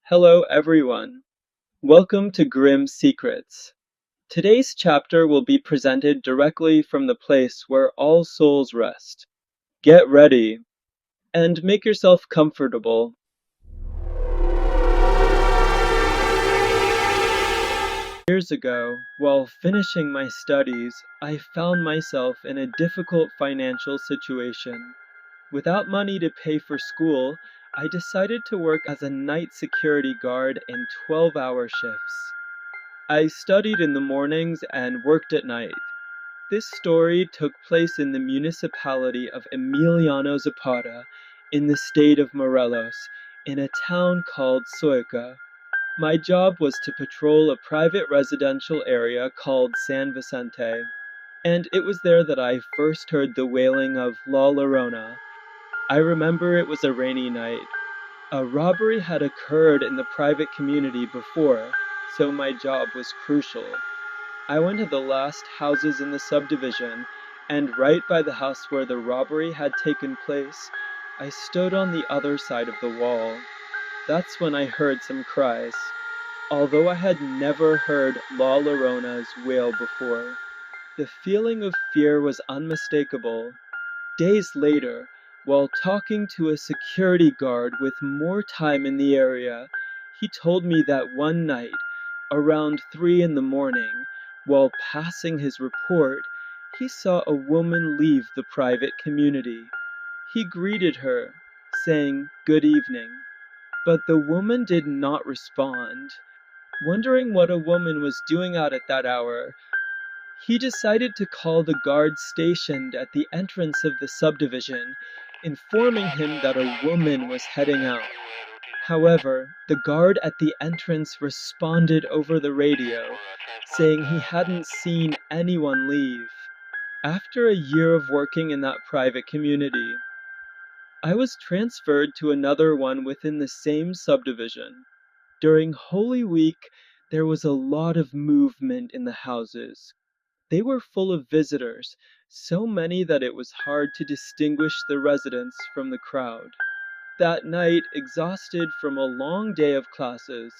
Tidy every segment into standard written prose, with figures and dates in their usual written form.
Hello everyone. Welcome to Grim Secrets. Today's chapter will be presented directly from the place where all souls rest. Get ready and make yourself comfortable. Years ago, while finishing my studies, I found myself in a difficult financial situation. Without money to pay for school, I decided to work as a night security guard in 12-hour shifts. I studied in the mornings and worked at night. This story took place in the municipality of Emiliano Zapata in the state of Morelos, in a town called Soica. My job was to patrol a private residential area called San Vicente, and it was there that I first heard the wailing of La Llorona. I remember it was a rainy night. A robbery had occurred in the private community before, so my job was crucial. I went to the last houses in the subdivision, and right by the house where the robbery had taken place, I stood on the other side of the wall. That's when I heard some cries, although I had never heard La Llorona's wail before. The feeling of fear was unmistakable. Days later, while talking to a security guard with more time in the area, he told me that one night, around 3 in the morning, while passing his report, he saw a woman leave the private community. He greeted her, saying, "Good evening," but the woman did not respond. Wondering what a woman was doing out at that hour, he decided to call the guard stationed at the entrance of the subdivision, informing him that a woman was heading out. However, the guard at the entrance responded over the radio, saying he hadn't seen anyone leave. After a year of working in that private community, I was transferred to another one within the same subdivision. During Holy Week, there was a lot of movement in the houses. They were full of visitors, so many that it was hard to distinguish the residents from the crowd. That night, exhausted from a long day of classes,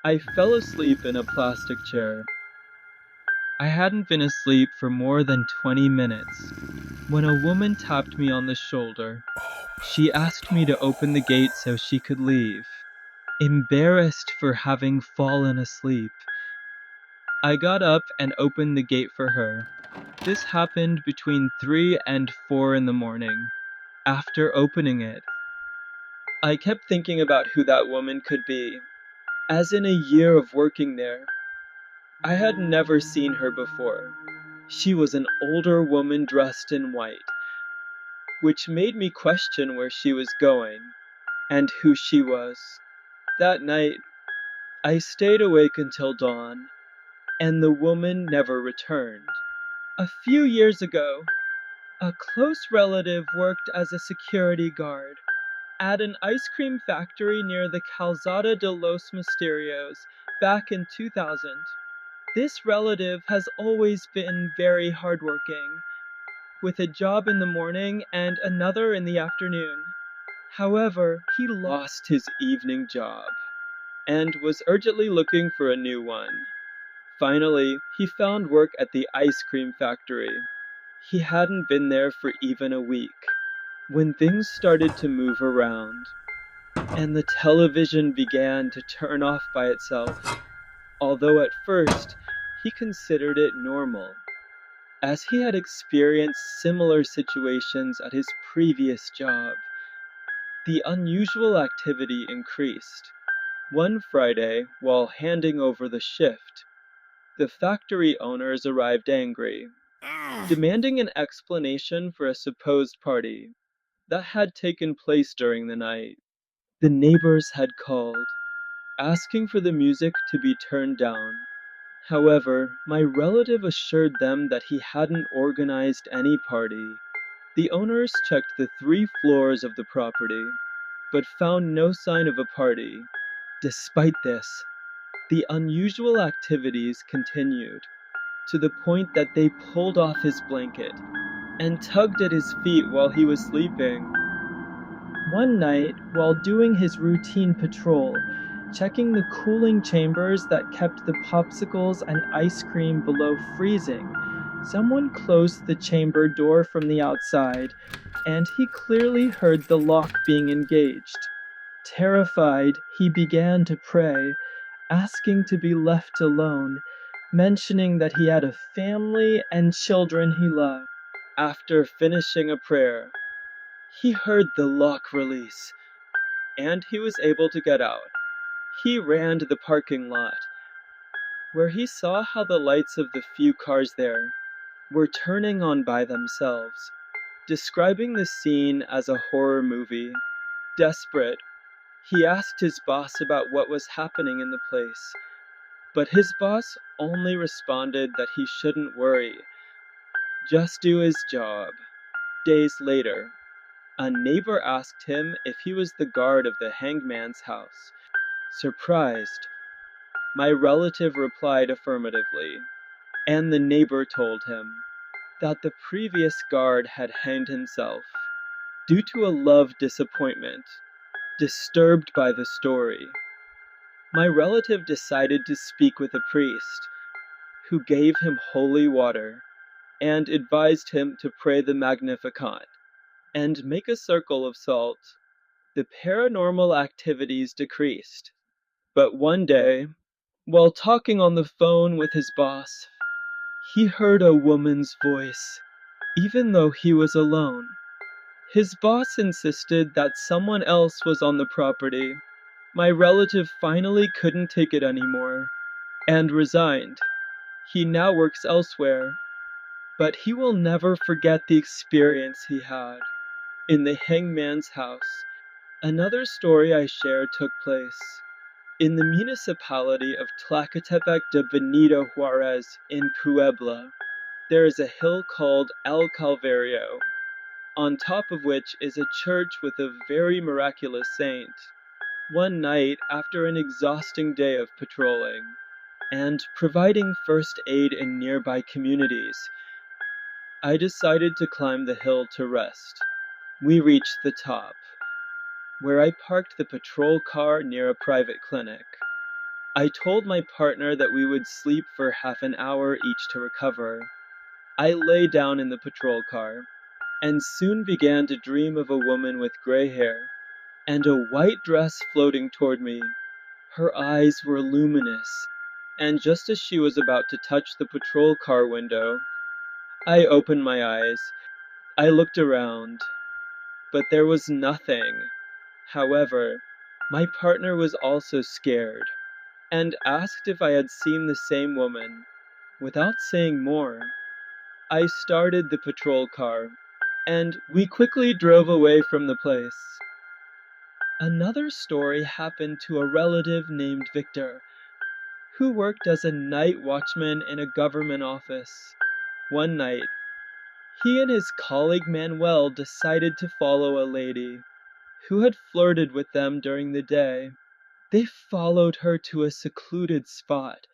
I fell asleep in a plastic chair. I hadn't been asleep for more than 20 minutes when a woman tapped me on the shoulder. She asked me to open the gate so she could leave. Embarrassed for having fallen asleep, I got up and opened the gate for her. This happened between 3 and 4 in the morning. After opening it, I kept thinking about who that woman could be. As in a year of working there, I had never seen her before. She was an older woman dressed in white, which made me question where she was going and who she was. That night, I stayed awake until dawn, and the woman never returned. A few years ago, a close relative worked as a security guard at an ice cream factory near the Calzada de los Misterios back in 2000. This relative has always been very hardworking, with a job in the morning and another in the afternoon. However, he lost his evening job and was urgently looking for a new one. Finally, he found work at the ice cream factory. He hadn't been there for even a week when things started to move around, and the television began to turn off by itself, although at first he considered it normal, as he had experienced similar situations at his previous job. The unusual activity increased. One Friday, while handing over the shift, the factory owners arrived angry, demanding an explanation for a supposed party that had taken place during the night. The neighbors had called, asking for the music to be turned down. However, my relative assured them that he hadn't organized any party. The owners checked the 3 floors of the property, but found no sign of a party. Despite this, the unusual activities continued, to the point that they pulled off his blanket and tugged at his feet while he was sleeping. One night, while doing his routine patrol, checking the cooling chambers that kept the popsicles and ice cream below freezing. Someone closed the chamber door from the outside, and he clearly heard the lock being engaged. Terrified, he began to pray, asking to be left alone, mentioning that he had a family and children he loved. After finishing a prayer, he heard the lock release, and he was able to get out. He ran to the parking lot, where he saw how the lights of the few cars there were turning on by themselves, describing the scene as a horror movie. Desperate, he asked his boss about what was happening in the place, but his boss only responded that he shouldn't worry, just do his job. Days later, a neighbor asked him if he was the guard of the hangman's house. Surprised, my relative replied affirmatively, and the neighbor told him that the previous guard had hanged himself due to a love disappointment. Disturbed by the story, my relative decided to speak with a priest, who gave him holy water and advised him to pray the Magnificat and make a circle of salt. The paranormal activities decreased, but one day, while talking on the phone with his boss, he heard a woman's voice, even though he was alone. His boss insisted that someone else was on the property. My relative finally couldn't take it anymore and resigned. He now works elsewhere, but he will never forget the experience he had in the hangman's house. Another story I share took place in the municipality of Tlacotepec de Benito Juarez in Puebla. There is a hill called El Calvario, on top of which is a church with a very miraculous saint. One night, after an exhausting day of patrolling and providing first aid in nearby communities, I decided to climb the hill to rest. We reached the top, where I parked the patrol car near a private clinic. I told my partner that we would sleep for half an hour each to recover. I lay down in the patrol car and soon began to dream of a woman with gray hair and a white dress floating toward me. Her eyes were luminous, and just as she was about to touch the patrol car window, I opened my eyes. I looked around, but there was nothing. However, my partner was also scared and asked if I had seen the same woman. Without saying more, I started the patrol car, and we quickly drove away from the place. Another story happened to a relative named Victor, who worked as a night watchman in a government office. One night, he and his colleague Manuel decided to follow a lady who had flirted with them during the day. They followed her to a secluded spot,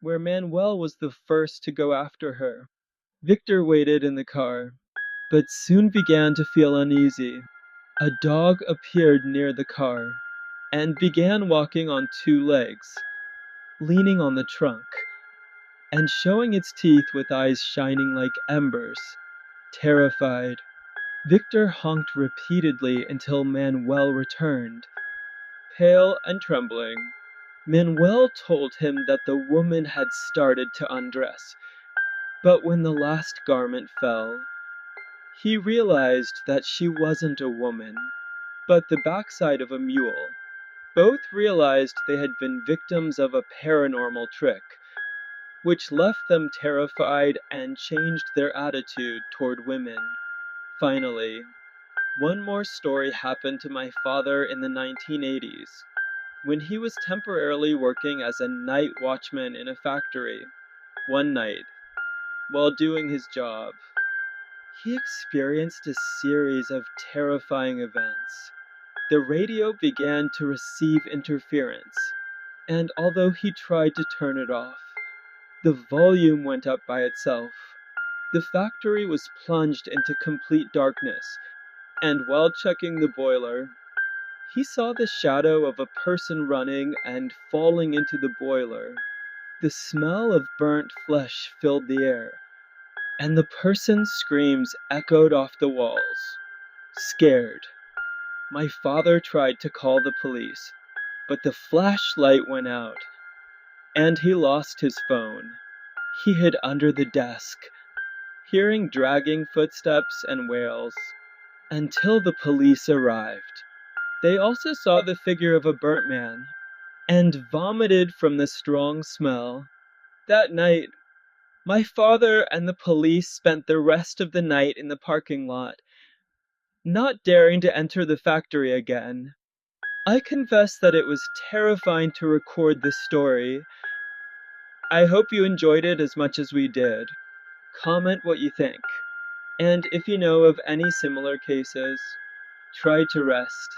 where Manuel was the first to go after her. Victor waited in the car, but soon began to feel uneasy. A dog appeared near the car and began walking on two legs, leaning on the trunk, and showing its teeth with eyes shining like embers. Terrified, Victor honked repeatedly until Manuel returned. Pale and trembling, Manuel told him that the woman had started to undress, but when the last garment fell, he realized that she wasn't a woman, but the backside of a mule. Both realized they had been victims of a paranormal trick, which left them terrified and changed their attitude toward women. Finally, one more story happened to my father in the 1980s, when he was temporarily working as a night watchman in a factory. One night, while doing his job, he experienced a series of terrifying events. The radio began to receive interference, and although he tried to turn it off, the volume went up by itself. The factory was plunged into complete darkness, and while checking the boiler, He saw the shadow of a person running and falling into the boiler. The smell of burnt flesh filled the air, and the person's screams echoed off the walls. Scared, my father tried to call the police, but the flashlight went out, and he lost his phone. He hid under the desk, hearing dragging footsteps and wails, until the police arrived. They also saw the figure of a burnt man and vomited from the strong smell. That night, my father and the police spent the rest of the night in the parking lot, not daring to enter the factory again. I confess that it was terrifying to record this story. I hope you enjoyed it as much as we did. Comment what you think. And if you know of any similar cases, try to rest.